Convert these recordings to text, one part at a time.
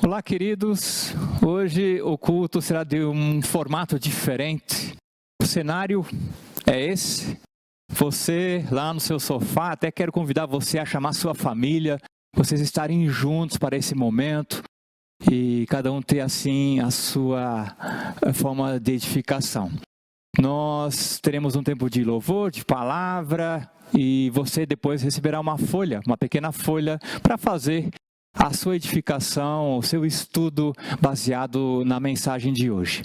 Olá, queridos. Hoje o culto será de um formato diferente. O cenário é esse. Você lá no seu sofá, até quero convidar você a chamar sua família, vocês estarem juntos para esse momento e cada um ter assim a sua forma de edificação. Nós teremos um tempo de louvor, de palavra, e você depois receberá uma pequena folha para fazer a sua edificação, o seu estudo baseado na mensagem de hoje.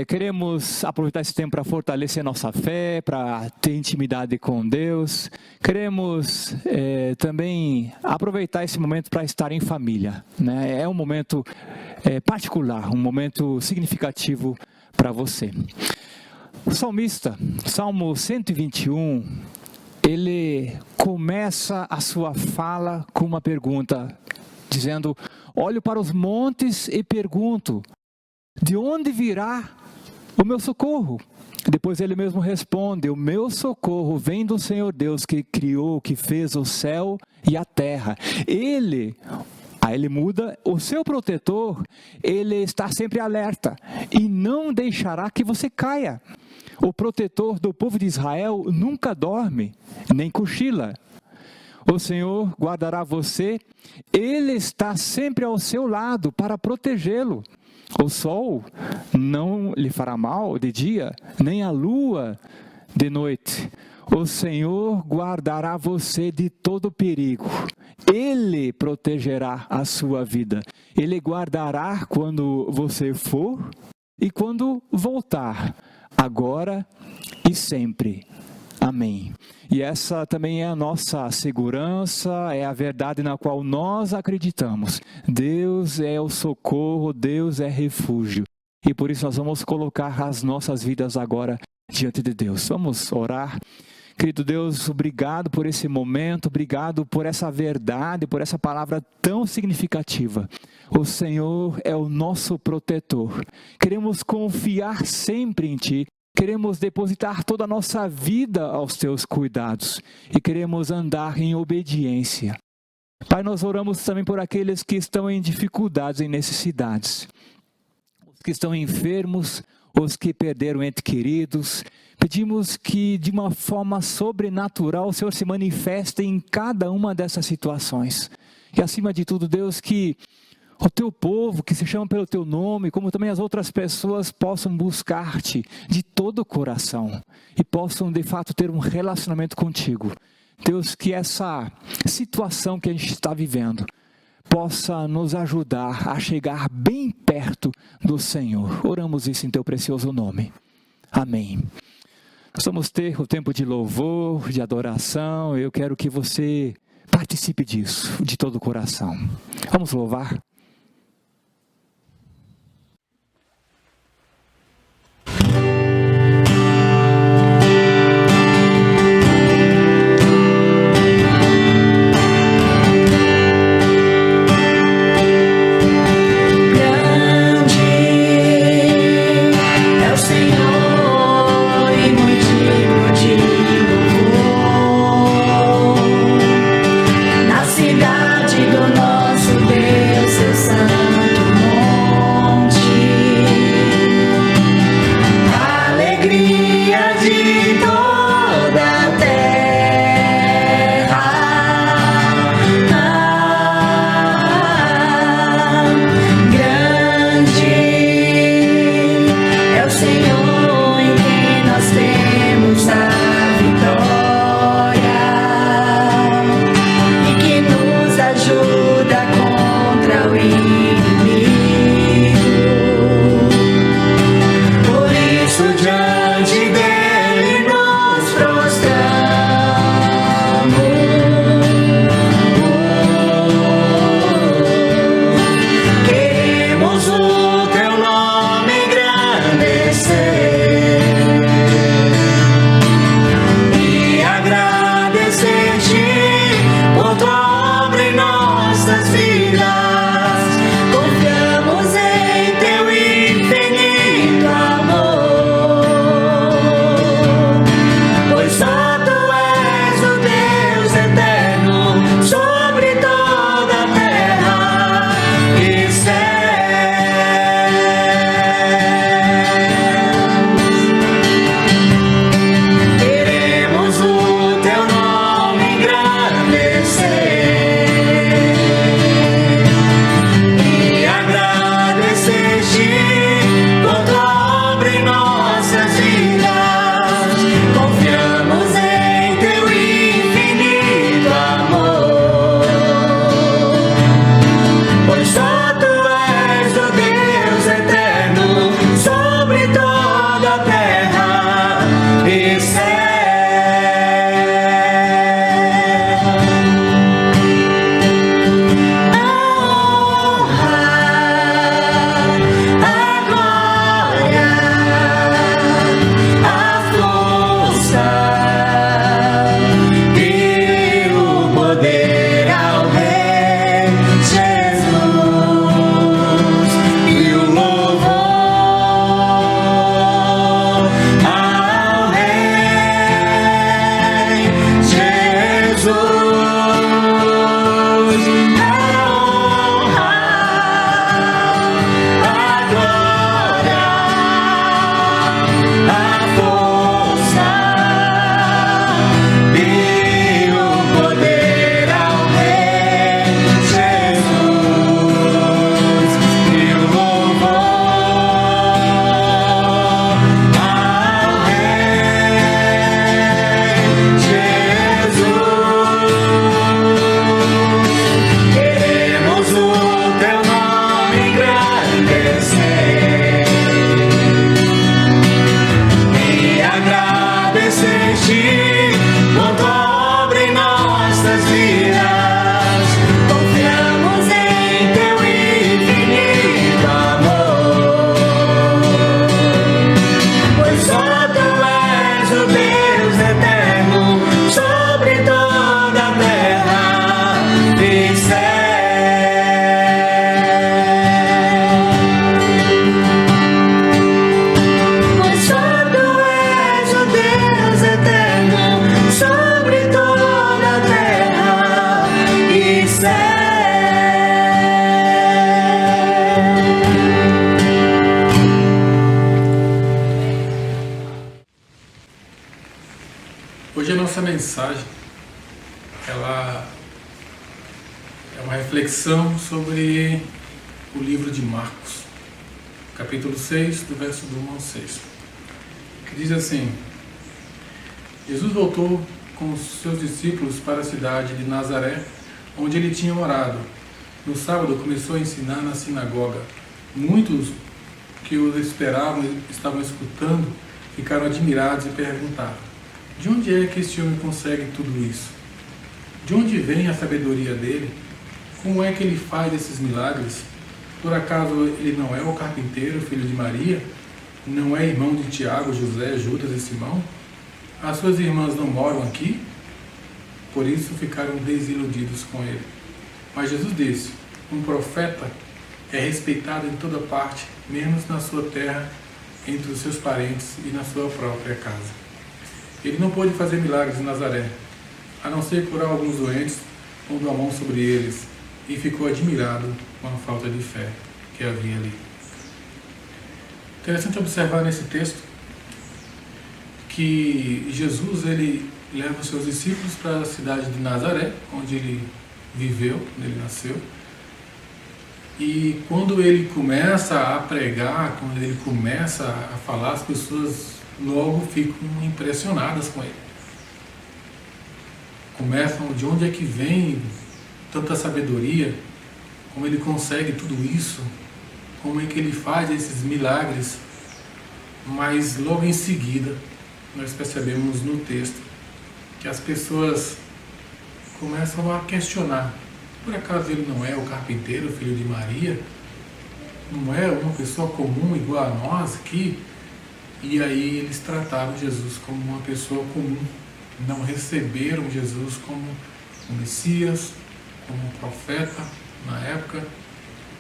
Queremos aproveitar esse tempo para fortalecer nossa fé, para ter intimidade com Deus. Queremos também aproveitar esse momento para estar em família, né? É um momento particular, um momento significativo para você. O salmista, Salmo 121, ele começa a sua fala com uma pergunta, dizendo: olho para os montes e pergunto, de onde virá o meu socorro? Depois ele mesmo responde: o meu socorro vem do Senhor Deus, que criou, que fez o céu e a terra. Ele muda, o seu protetor, ele está sempre alerta e não deixará que você caia. O protetor do povo de Israel nunca dorme, nem cochila. O Senhor guardará você, Ele está sempre ao seu lado para protegê-lo. O sol não lhe fará mal de dia, nem a lua de noite. O Senhor guardará você de todo perigo. Ele protegerá a sua vida. Ele guardará quando você for e quando voltar, agora e sempre. Amém. E essa também é a nossa segurança, é a verdade na qual nós acreditamos. Deus é o socorro, Deus é refúgio. E por isso nós vamos colocar as nossas vidas agora diante de Deus. Vamos orar. Querido Deus, obrigado por esse momento, obrigado por essa verdade, por essa palavra tão significativa. O Senhor é o nosso protetor. Queremos confiar sempre em Ti. Queremos depositar toda a nossa vida aos Teus cuidados e queremos andar em obediência. Pai, nós oramos também por aqueles que estão em dificuldades, em necessidades. Os que estão enfermos, os que perderam entes queridos. Pedimos que de uma forma sobrenatural o Senhor se manifeste em cada uma dessas situações. E acima de tudo, Deus, que o Teu povo, que se chama pelo Teu nome, como também as outras pessoas, possam buscar-Te de todo o coração e possam de fato ter um relacionamento contigo. Deus, que essa situação que a gente está vivendo possa nos ajudar a chegar bem perto do Senhor. Oramos isso em Teu precioso nome. Amém. Nós vamos ter o tempo de louvor, de adoração. Eu quero que você participe disso de todo o coração. Vamos louvar. Cidade do nosso Deus. ela é uma reflexão sobre o livro de Marcos, capítulo 6, do verso do 1 ao 6, que diz assim: Jesus voltou com os seus discípulos para a cidade de Nazaré, onde ele tinha morado. No sábado começou a ensinar na sinagoga. Muitos que o esperavam e estavam escutando ficaram admirados e perguntaram: de onde é que este homem consegue tudo isso? De onde vem a sabedoria dele? Como é que ele faz esses milagres? Por acaso ele não é o carpinteiro, filho de Maria? Não é irmão de Tiago, José, Judas e Simão? As suas irmãs não moram aqui? Por isso ficaram desiludidos com ele. Mas Jesus disse: um profeta é respeitado em toda parte, menos na sua terra, entre os seus parentes e na sua própria casa. Ele não pôde fazer milagres em Nazaré, a não ser curar alguns doentes, pondo a mão sobre eles, e ficou admirado com a falta de fé que havia ali. Interessante observar nesse texto que Jesus ele leva os seus discípulos para a cidade de Nazaré, onde ele viveu, onde ele nasceu. E quando ele começa a pregar, quando ele começa a falar, as pessoas logo ficam impressionadas com ele. Começam: de onde é que vem tanta sabedoria? Como ele consegue tudo isso? Como é que ele faz esses milagres? Mas logo em seguida, nós percebemos no texto que as pessoas começam a questionar: por acaso ele não é o carpinteiro, filho de Maria? Não é uma pessoa comum igual a nós aqui? E aí eles trataram Jesus como uma pessoa comum, não receberam Jesus como um Messias, como um profeta na época,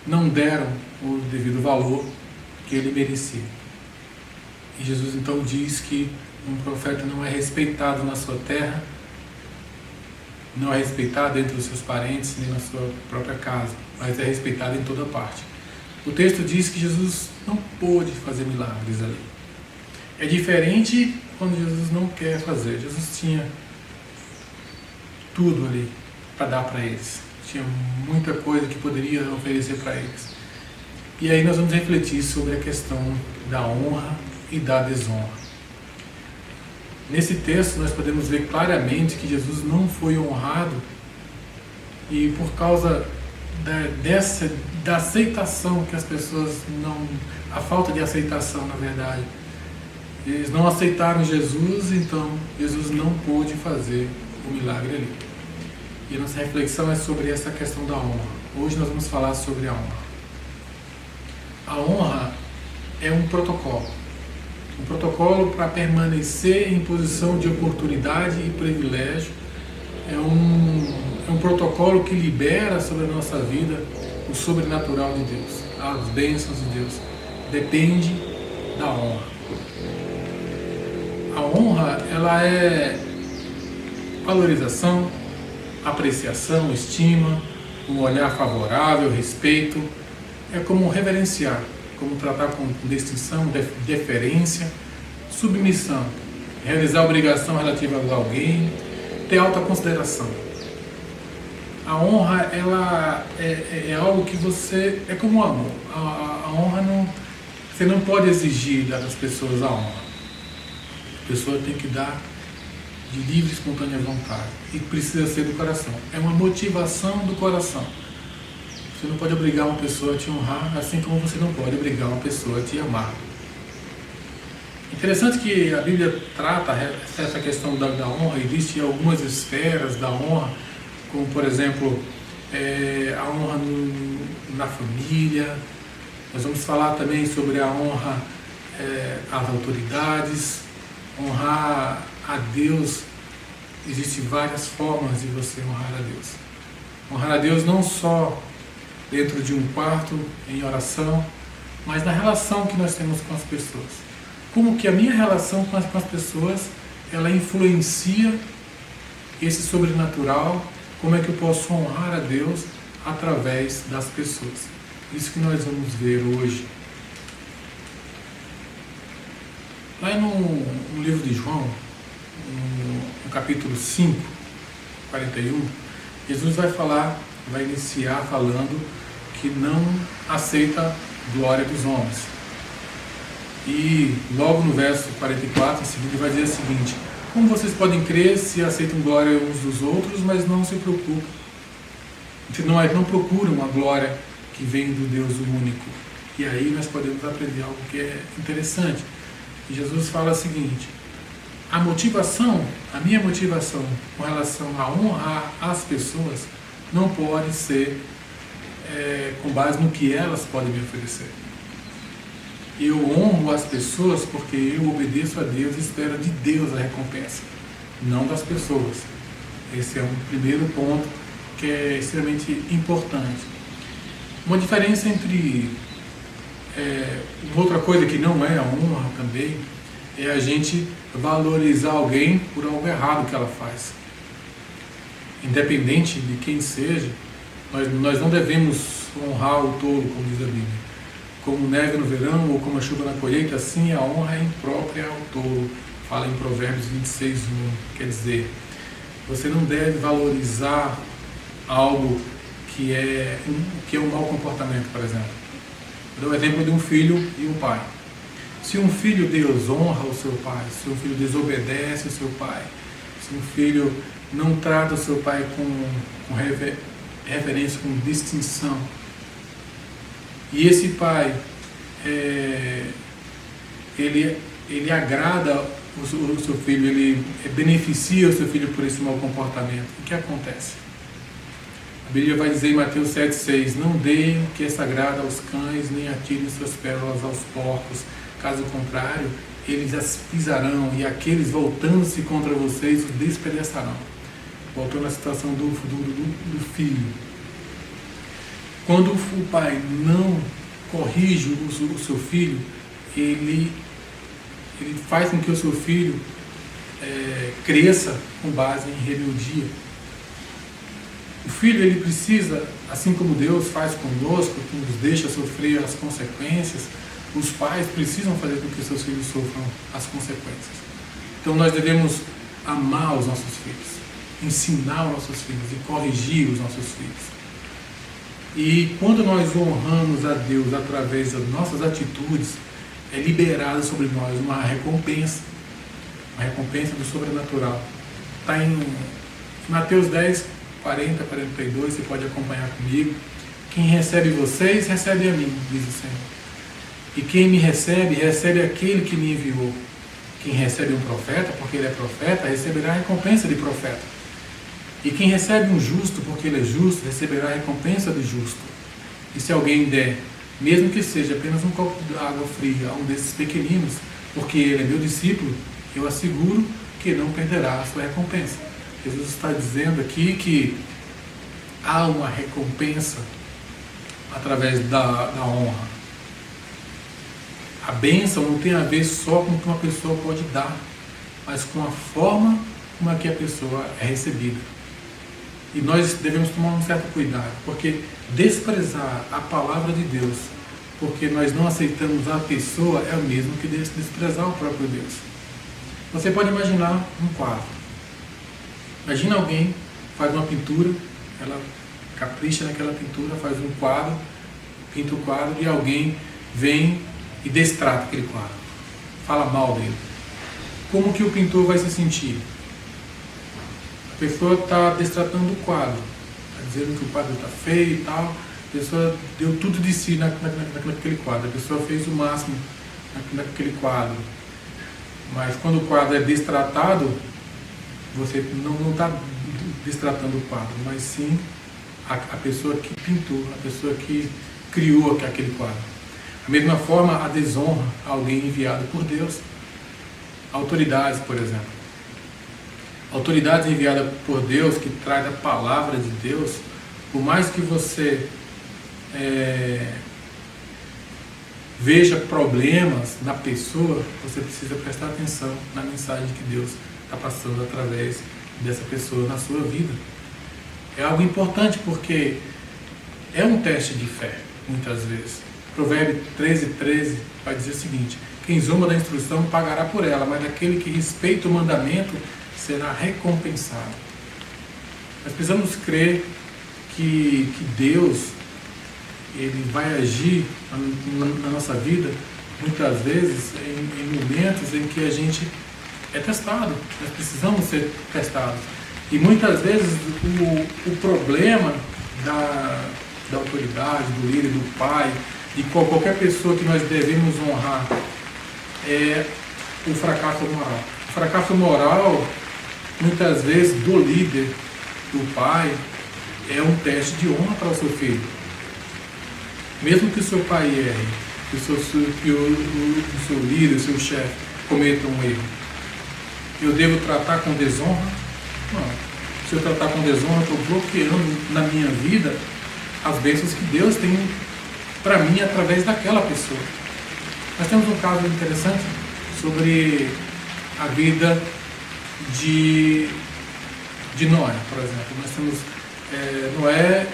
não deram o devido valor que ele merecia. E Jesus então diz que um profeta não é respeitado na sua terra, não é respeitado entre os seus parentes, nem na sua própria casa, mas é respeitado em toda parte. O texto diz que Jesus não pôde fazer milagres ali. É diferente quando Jesus não quer fazer. Jesus tinha tudo ali para dar para eles. Tinha muita coisa que poderia oferecer para eles. E aí nós vamos refletir sobre a questão da honra e da desonra. Nesse texto nós podemos ver claramente que Jesus não foi honrado, e por causa da aceitação que as pessoas não... a falta de aceitação, na verdade. Eles não aceitaram Jesus, então Jesus não pôde fazer o milagre ali. E a nossa reflexão é sobre essa questão da honra. Hoje nós vamos falar sobre a honra. A honra é um protocolo. Um protocolo para permanecer em posição de oportunidade e privilégio. É um protocolo que libera sobre a nossa vida o sobrenatural de Deus, as bênçãos de Deus. Depende da honra. A honra, ela é valorização, apreciação, estima, um olhar favorável, respeito. É como reverenciar, como tratar com distinção, deferência, submissão, realizar obrigação relativa a alguém, ter alta consideração. A honra, ela é algo que você... é como o amor. A honra não... você não pode exigir das pessoas a honra. A pessoa tem que dar de livre e espontânea vontade. E precisa ser do coração. É uma motivação do coração. Você não pode obrigar uma pessoa a te honrar, assim como você não pode obrigar uma pessoa a te amar. Interessante que a Bíblia trata essa questão da honra. Existem algumas esferas da honra, como por exemplo, a honra na família. Nós vamos falar também sobre a honra às autoridades. Honrar a Deus, existem várias formas de você honrar a Deus. Honrar a Deus não só dentro de um quarto, em oração, mas na relação que nós temos com as pessoas. Como que a minha relação com as pessoas, ela influencia esse sobrenatural, como é que eu posso honrar a Deus através das pessoas. Isso que nós vamos ver hoje. Lá no livro de João, no capítulo 5, 41, Jesus vai iniciar falando que não aceita glória dos homens. E logo no verso 44, em seguida, ele vai dizer o seguinte: como vocês podem crer se aceitam glória uns dos outros, mas não se preocupam? Não procuram a glória que vem do Deus único. E aí nós podemos aprender algo que é interessante. E Jesus fala o seguinte: a minha motivação com relação a honrar as pessoas não pode ser com base no que elas podem me oferecer. Eu honro as pessoas porque eu obedeço a Deus e espero de Deus a recompensa, não das pessoas. Esse é um primeiro ponto que é extremamente importante. Uma diferença entre outra coisa que não é a honra também é a gente valorizar alguém por algo errado que ela faz. Independente de quem seja, nós não devemos honrar o tolo, como diz a Bíblia. Como neve no verão ou como a chuva na colheita, assim a honra é imprópria ao tolo. Fala em Provérbios 26:1. Quer dizer, você não deve valorizar algo que é um mau comportamento, por exemplo. Eu dou o exemplo de um filho e um pai. Se um filho desonra o seu pai, se um filho desobedece o seu pai, se um filho não trata o seu pai com reverência, com distinção, e esse pai ele agrada o seu filho, ele beneficia o seu filho por esse mau comportamento, o que acontece? A Bíblia vai dizer em Mateus 7,6: não deem o que é sagrado aos cães, nem atirem suas pérolas aos porcos, caso contrário, eles as pisarão, e aqueles voltando-se contra vocês os despedaçarão. Voltando à situação do filho. Quando o pai não corrige o seu filho, ele faz com que o seu filho cresça com base em rebeldia. O filho, ele precisa, assim como Deus faz conosco, que nos deixa sofrer as consequências, os pais precisam fazer com que seus filhos sofram as consequências. Então nós devemos amar os nossos filhos, ensinar os nossos filhos e corrigir os nossos filhos. E quando nós honramos a Deus através das nossas atitudes, é liberada sobre nós uma recompensa do sobrenatural. Está em Mateus 10, 40, 42, você pode acompanhar comigo. Quem recebe vocês, recebe a mim, diz o Senhor. E quem me recebe, recebe aquele que me enviou. Quem recebe um profeta, porque ele é profeta, receberá a recompensa de profeta. E quem recebe um justo, porque ele é justo, receberá a recompensa do justo. E se alguém der, mesmo que seja apenas um copo de água fria a um desses pequeninos, porque ele é meu discípulo, eu asseguro que não perderá a sua recompensa. Jesus está dizendo aqui que há uma recompensa através da honra. A bênção não tem a ver só com o que uma pessoa pode dar, mas com a forma como é que a pessoa é recebida. E nós devemos tomar um certo cuidado, porque desprezar a palavra de Deus, porque nós não aceitamos a pessoa, é o mesmo que desprezar o próprio Deus. Você pode imaginar um quadro. Imagina alguém faz uma pintura, ela capricha naquela pintura, faz um quadro, pinta o quadro, e alguém vem e destrata aquele quadro, fala mal dele. Como que o pintor vai se sentir? A pessoa está destratando o quadro, está dizendo que o quadro está feio e tal. A pessoa deu tudo de si naquele quadro, a pessoa fez o máximo naquele quadro. Mas quando o quadro é destratado, você não está destratando o quadro, mas sim a pessoa que pintou, a pessoa que criou aquele quadro. Da mesma forma, a desonra a alguém enviado por Deus. Autoridades, por exemplo. Autoridades enviadas por Deus, que traz a palavra de Deus, por mais que você veja problemas na pessoa, você precisa prestar atenção na mensagem que Deus está passando através dessa pessoa na sua vida. É algo importante porque é um teste de fé, muitas vezes. Provérbio 13:13 vai dizer o seguinte: quem zomba da instrução pagará por ela, mas aquele que respeita o mandamento será recompensado. Nós precisamos crer que Deus, Ele vai agir na nossa vida, muitas vezes, em momentos em que a gente é testado. Nós precisamos ser testados. E muitas vezes o problema da autoridade, do líder, do pai, de qualquer pessoa que nós devemos honrar, é o fracasso moral. O fracasso moral, muitas vezes, do líder, do pai, é um teste de honra para o seu filho. Mesmo que o seu pai erre, que o seu líder, o seu chefe cometa um erro, eu devo tratar com desonra? Não. Se eu tratar com desonra, eu estou bloqueando na minha vida as bênçãos que Deus tem para mim através daquela pessoa. Nós temos um caso interessante sobre a vida de Noé, por exemplo. Nós temos Noé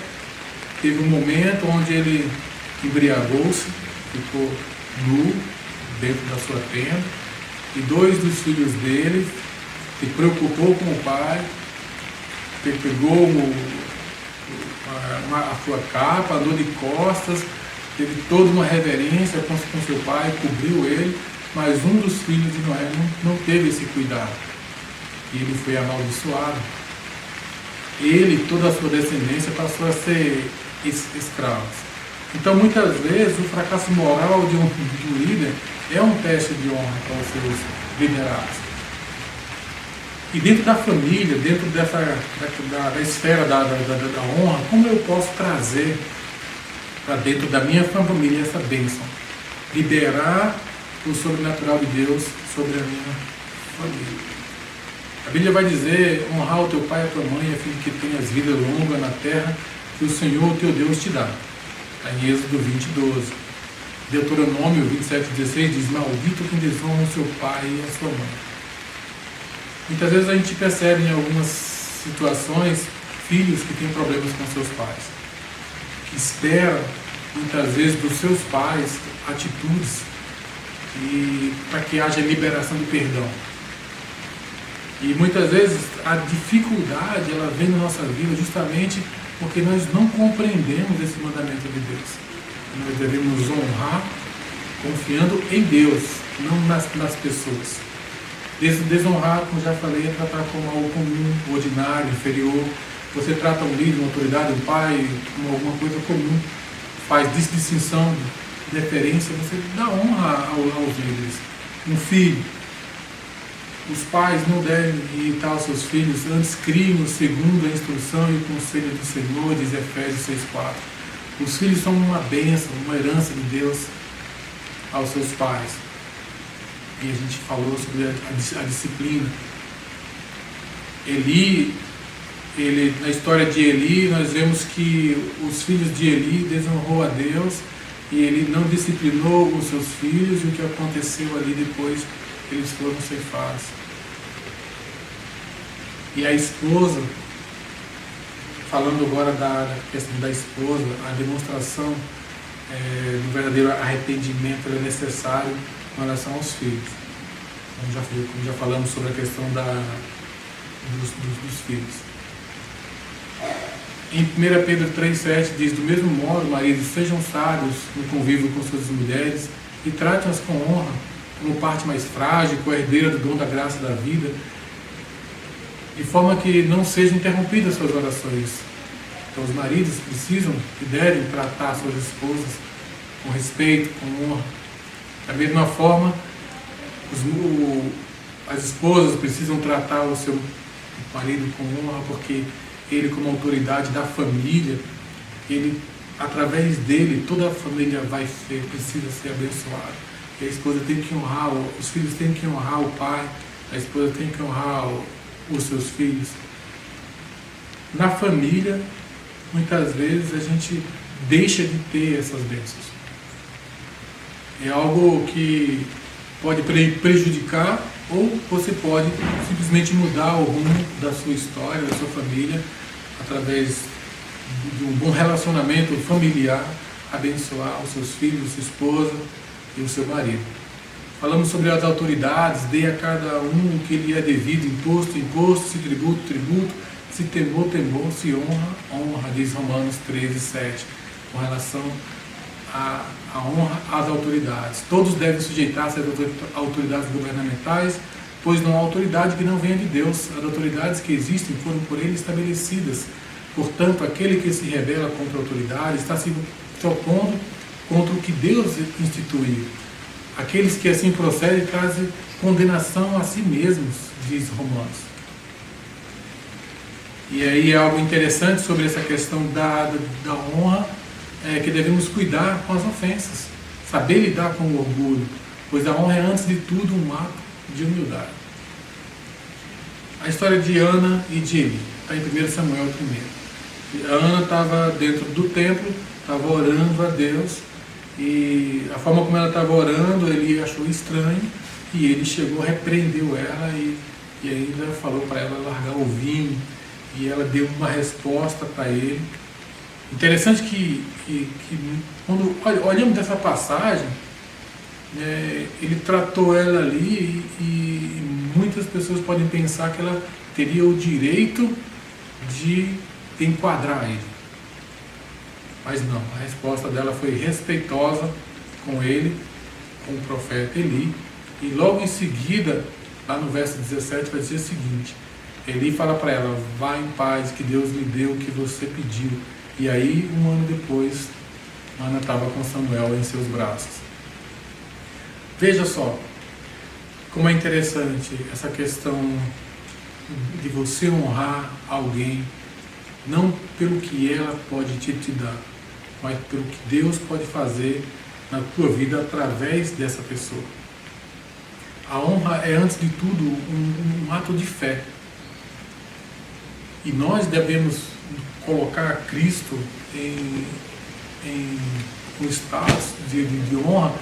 teve um momento onde ele embriagou-se, ficou nu dentro da sua tenda, e 2 dos filhos dele se preocupou com o pai, pegou a sua capa, andou de costas, teve toda uma reverência com seu pai, cobriu ele, mas um dos filhos de Noé não teve esse cuidado, e ele foi amaldiçoado. Ele e toda a sua descendência passou a ser escravos. Então, muitas vezes, o fracasso moral de um líder é um teste de honra para os seus liderados. E dentro da família, dentro da esfera da honra, como eu posso trazer para dentro da minha família essa bênção? Liberar o sobrenatural de Deus sobre a minha família. A Bíblia vai dizer: honrar o teu pai e a tua mãe, a fim de que tenhas vida longa na terra que o Senhor, teu Deus, te dá. Está em Êxodo 20:12. Deuteronômio 27:16 diz: maldito quem desonra o seu pai e a sua mãe. Muitas vezes a gente percebe em algumas situações filhos que têm problemas com seus pais, que esperam muitas vezes dos seus pais atitudes para que haja liberação de perdão. E muitas vezes a dificuldade ela vem na nossa vida justamente porque nós não compreendemos esse mandamento de Deus. Nós devemos honrar confiando em Deus, não nas pessoas. Desonrar, como já falei, é tratar como algo comum, ordinário, inferior. Você trata um líder, uma autoridade, um pai, como alguma coisa comum, faz distinção, deferência, você dá honra aos líderes. Um filho, os pais não devem irritar os seus filhos, antes criem segundo a instrução e o conselho do Senhor, diz Efésios 6:4. Os filhos são uma bênção, uma herança de Deus aos seus pais. E a gente falou sobre a disciplina. Na história de Eli, nós vemos que os filhos de Eli desonrou a Deus e ele não disciplinou os seus filhos, e o que aconteceu ali depois, eles foram ceifados. E a esposa, falando agora da questão da esposa, a demonstração do verdadeiro arrependimento é necessário com relação aos filhos. Como já falamos sobre a questão dos filhos. Em 1 Pedro 3,7 diz: do mesmo modo, maridos, sejam sábios no convívio com suas mulheres e tratem-as com honra, como parte mais frágil, co-herdeira do dom da graça da vida, de forma que não sejam interrompidas suas orações. Então os maridos precisam e devem tratar suas esposas com respeito, com honra. Da mesma forma, as esposas precisam tratar o seu marido com honra, porque ele, como autoridade da família, através dele, toda a família precisa ser abençoada. E a esposa tem que honrar, os filhos têm que honrar o pai, a esposa tem que honrar os seus filhos. Na família, muitas vezes a gente deixa de ter essas bênçãos. É algo que pode prejudicar, ou você pode simplesmente mudar o rumo da sua história, da sua família, através de um bom relacionamento familiar, abençoar os seus filhos, a sua esposa e o seu marido. Falamos sobre as autoridades: dê a cada um o que lhe é devido, imposto, se tributo, se temor, temor, se honra, honra, diz Romanos 13:7, com relação à honra às autoridades. Todos devem sujeitar-se às autoridades governamentais, pois não há autoridade que não venha de Deus. As autoridades que existem foram por ele estabelecidas. Portanto, aquele que se rebela contra a autoridade está se opondo contra o que Deus instituiu. Aqueles que assim procedem trazem condenação a si mesmos, diz Romanos. E aí algo interessante sobre essa questão da honra, é que devemos cuidar com as ofensas, saber lidar com o orgulho, pois a honra é antes de tudo um ato de humildade. A história de Ana e de Eli está em 1 Samuel 1. A Ana estava dentro do templo, estava orando a Deus, e a forma como ela estava orando, ele achou estranho, e ele chegou, repreendeu ela e ainda falou para ela largar o vinho, e ela deu uma resposta para ele. Interessante que quando olhamos dessa passagem, ele tratou ela ali e muitas pessoas podem pensar que ela teria o direito de enquadrar ele. Mas não, a resposta dela foi respeitosa com ele, com o profeta Eli. E logo em seguida, lá no verso 17, vai dizer o seguinte: Eli fala para ela, vá em paz, que Deus lhe deu o que você pediu. E aí, um ano depois, Ana estava com Samuel em seus braços. Veja só, como é interessante essa questão de você honrar alguém, não pelo que ela pode te dar, mas pelo que Deus pode fazer na tua vida através dessa pessoa. A honra é, antes de tudo, um ato de fé. E nós devemos colocar Cristo em um status de honra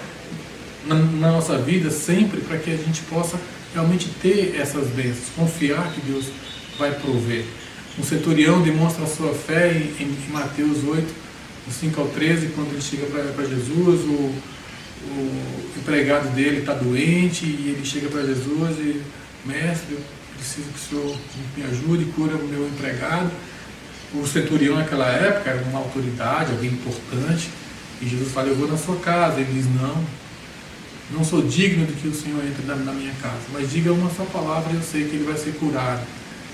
na nossa vida sempre, para que a gente possa realmente ter essas bênçãos, confiar que Deus vai prover. Um centurião demonstra a sua fé em Mateus 8, do 5 ao 13, quando ele chega para Jesus, o empregado dele está doente, e ele chega para Jesus e, mestre, eu preciso que o Senhor me ajude e cura o meu empregado. O centurião naquela época era uma autoridade, alguém importante, e Jesus fala, eu vou na sua casa. Ele diz, não sou digno de que o Senhor entre na minha casa, mas diga uma só palavra e eu sei que ele vai ser curado.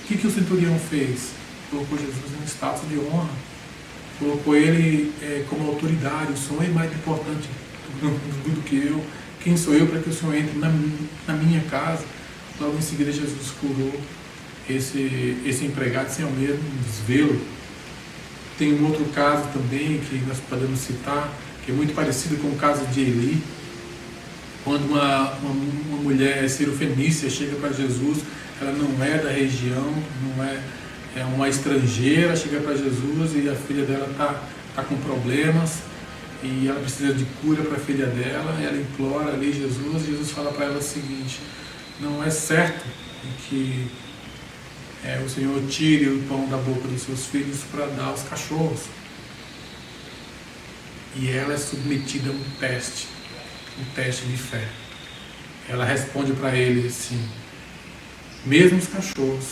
O que o centurião fez? Colocou Jesus em um status de honra, colocou ele como autoridade. O Senhor é mais importante do que eu. Quem sou eu para que o Senhor entre na minha casa? Logo em seguida Jesus curou esse empregado sem ao mesmo desvelo. Tem um outro caso também que nós podemos citar, que é muito parecido com o caso de Eli, quando uma mulher cirofenícia chega para Jesus. Ela não é da região, não é uma estrangeira, chega para Jesus e a filha dela está com problemas e ela precisa de cura para a filha dela. Ela implora ali Jesus, e Jesus fala para ela o seguinte: não é certo que o Senhor tire o pão da boca dos seus filhos para dar aos cachorros. E ela é submetida a um teste de fé. Ela responde para ele assim: mesmo os cachorros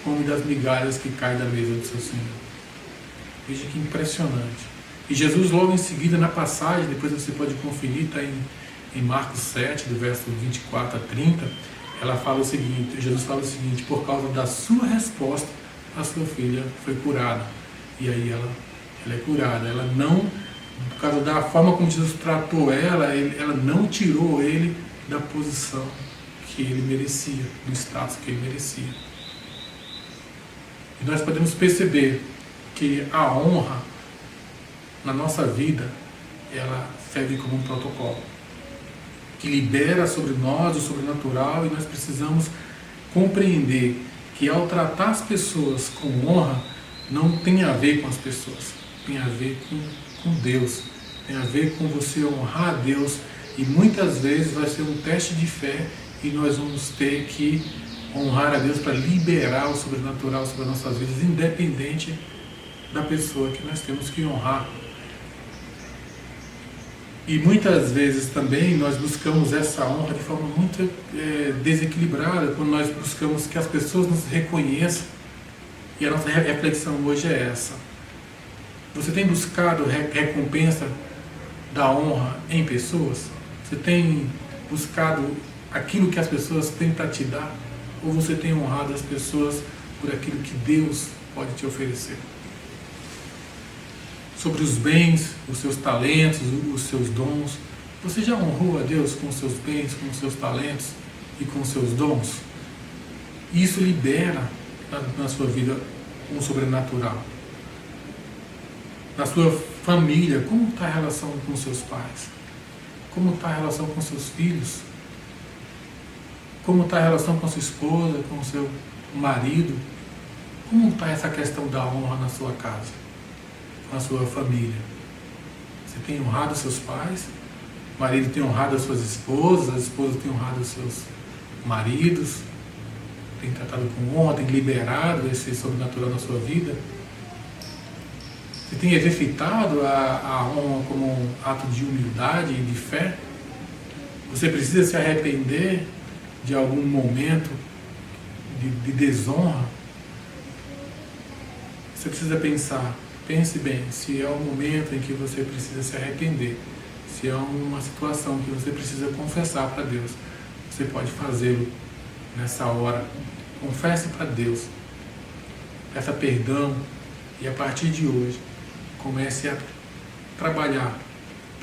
comem das migalhas que caem da mesa do seu Senhor. Veja que impressionante. E Jesus logo em seguida, na passagem, depois você pode conferir, está em Marcos 7, do verso 24 a 30, ela fala o seguinte, Jesus fala o seguinte: por causa da sua resposta, a sua filha foi curada. E aí ela é curada. Ela não, por causa da forma como Jesus tratou ela não tirou ele da posição que ele merecia, do status que ele merecia. E nós podemos perceber que a honra na nossa vida, ela serve como um protocolo que libera sobre nós o sobrenatural, e nós precisamos compreender que ao tratar as pessoas com honra, não tem a ver com as pessoas, tem a ver com Deus, tem a ver com você honrar a Deus. E muitas vezes vai ser um teste de fé, e nós vamos ter que honrar a Deus para liberar o sobrenatural sobre as nossas vidas, independente da pessoa que nós temos que honrar. E muitas vezes também nós buscamos essa honra de forma muito desequilibrada, quando nós buscamos que as pessoas nos reconheçam E a nossa reflexão hoje é essa. Você tem buscado recompensa da honra em pessoas? Você tem buscado aquilo que as pessoas têm para te dar? Ou você tem honrado as pessoas por aquilo que Deus pode te oferecer? Sobre os bens, os seus talentos, os seus dons, você já honrou a Deus com os seus bens, com os seus talentos e com os seus dons? Isso libera na sua vida um sobrenatural. Na sua família, como está a relação com os seus pais? Como está a relação com seus filhos? Como está a relação com sua esposa, com seu marido? Como está essa questão da honra na sua casa, na sua família? Você tem honrado seus pais? O marido tem honrado as suas esposas? As esposas têm honrado os seus maridos? Tem tratado com honra? Tem liberado esse sobrenatural na sua vida? Você tem exercitado a honra como um ato de humildade e de fé? Você precisa se arrepender de algum momento de desonra? Você precisa pensar, pense bem, se é um momento em que você precisa se arrepender, se é uma situação que você precisa confessar para Deus, você pode fazê-lo nessa hora. Confesse para Deus, peça perdão e a partir de hoje comece a trabalhar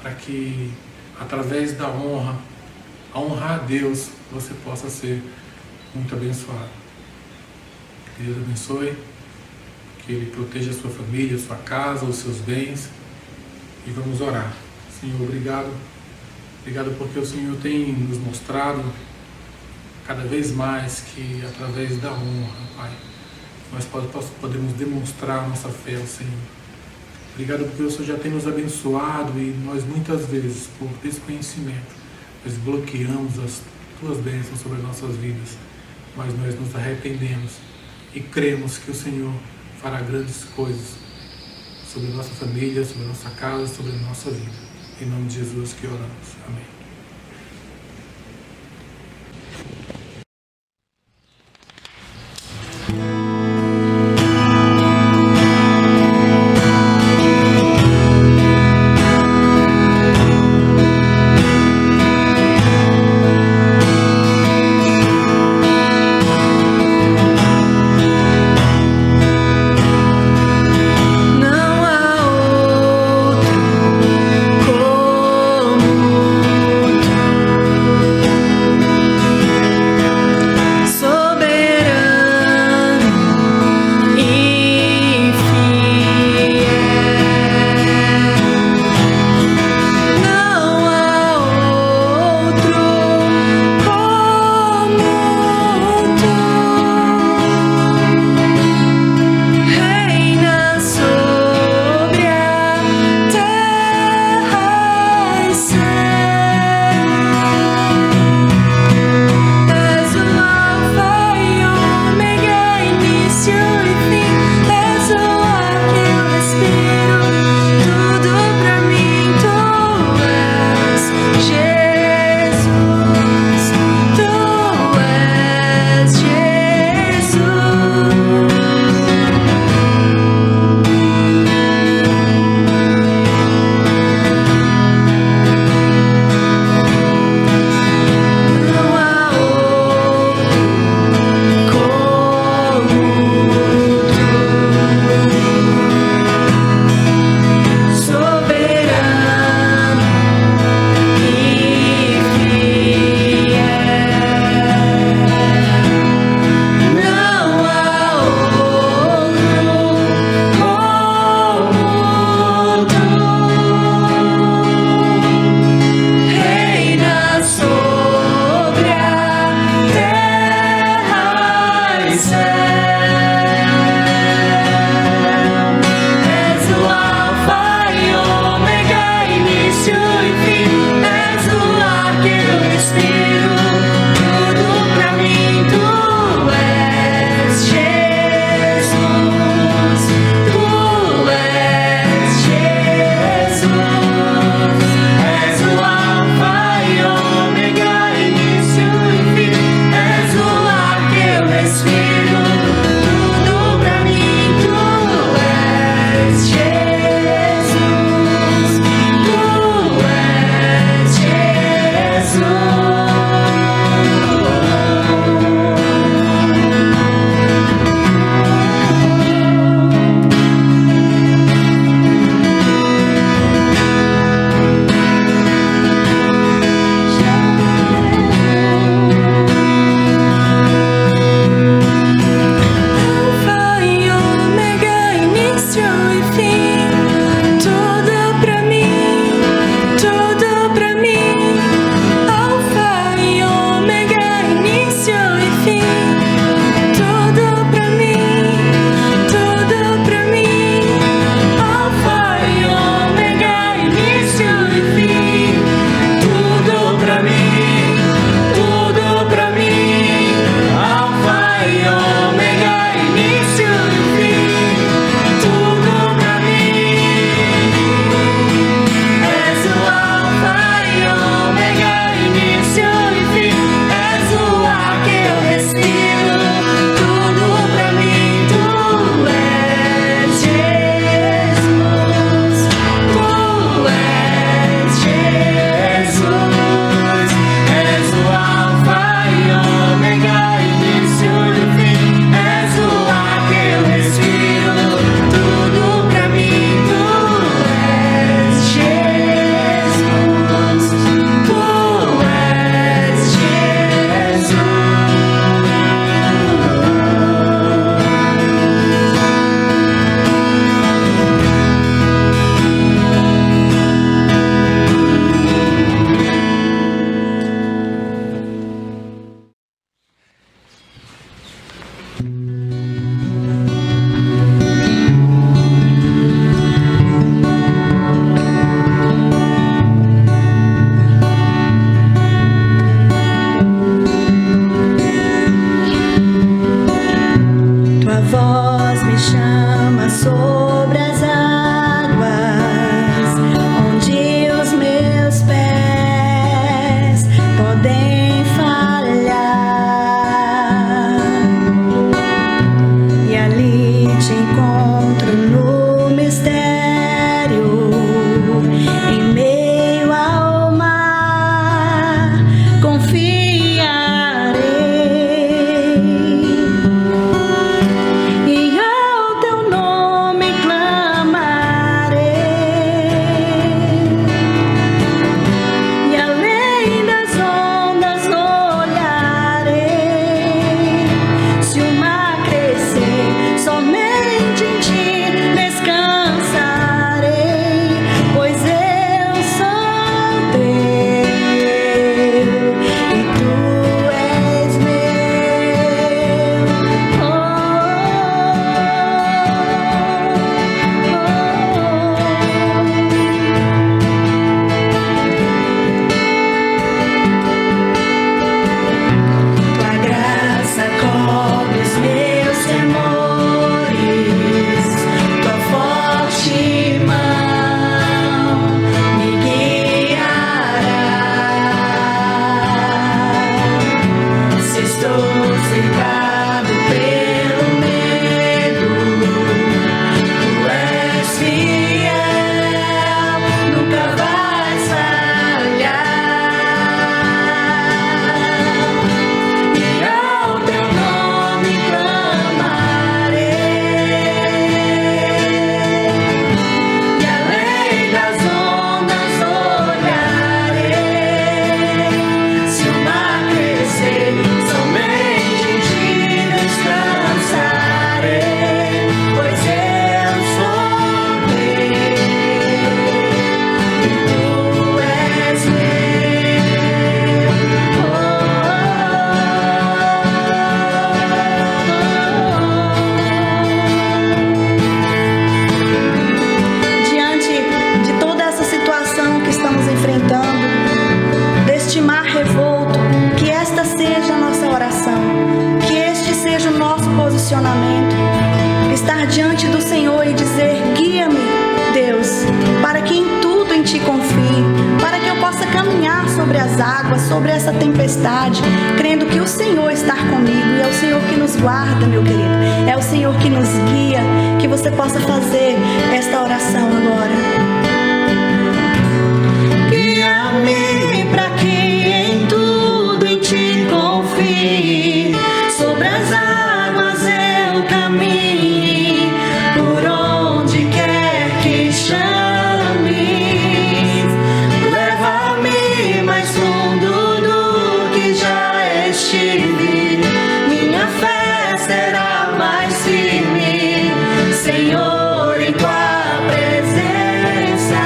para que através da honra, a honrar a Deus, você possa ser muito abençoado. Que Deus abençoe, que Ele proteja a sua família, a sua casa, os seus bens. E vamos orar. Senhor, obrigado. Obrigado porque o Senhor tem nos mostrado cada vez mais que através da honra, Pai, nós podemos demonstrar a nossa fé ao Senhor. Obrigado porque o Senhor já tem nos abençoado e nós muitas vezes, por desconhecimento, nós bloqueamos as Tuas bênçãos sobre as nossas vidas, mas nós nos arrependemos e cremos que o Senhor fará grandes coisas sobre a nossa família, sobre a nossa casa, sobre a nossa vida. Em nome de Jesus que oramos. Amém. Não há outro como Senhor e dizer: guia-me, Deus, para que em tudo em Ti confie, para que eu possa caminhar sobre as águas, sobre essa tempestade, crendo que o Senhor está comigo, e é o Senhor que nos guarda, meu querido, é o Senhor que nos guia. Que você possa fazer esta oração agora. Guia-me para que em tudo em Ti confie, sobre as águas eu caminhe, por onde quer que chame, leva-me mais fundo do que já estive, minha fé será mais firme, Senhor, em Tua presença.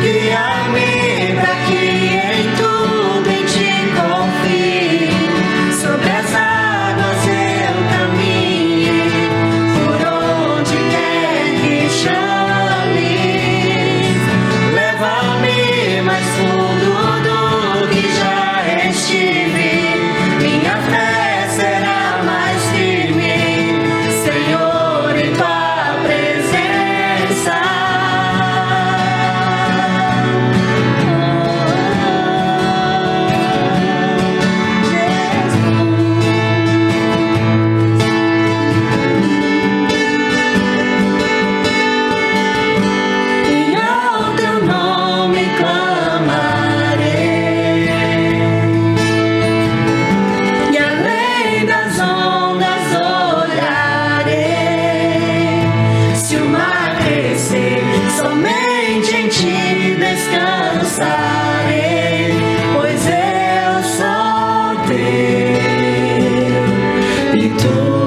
Guia-me para que em tudo em Ti confie, sobre as águas eu caminhe, por onde quer que chame, leva-me mais fundo do que já estive, minha fé será mais firme, Senhor, em Tua presença. E ao Teu nome clamarei, e além das ondas olharei. Se o mar crescer, somente em Ti descansarei, pois eu sou Teu e Tu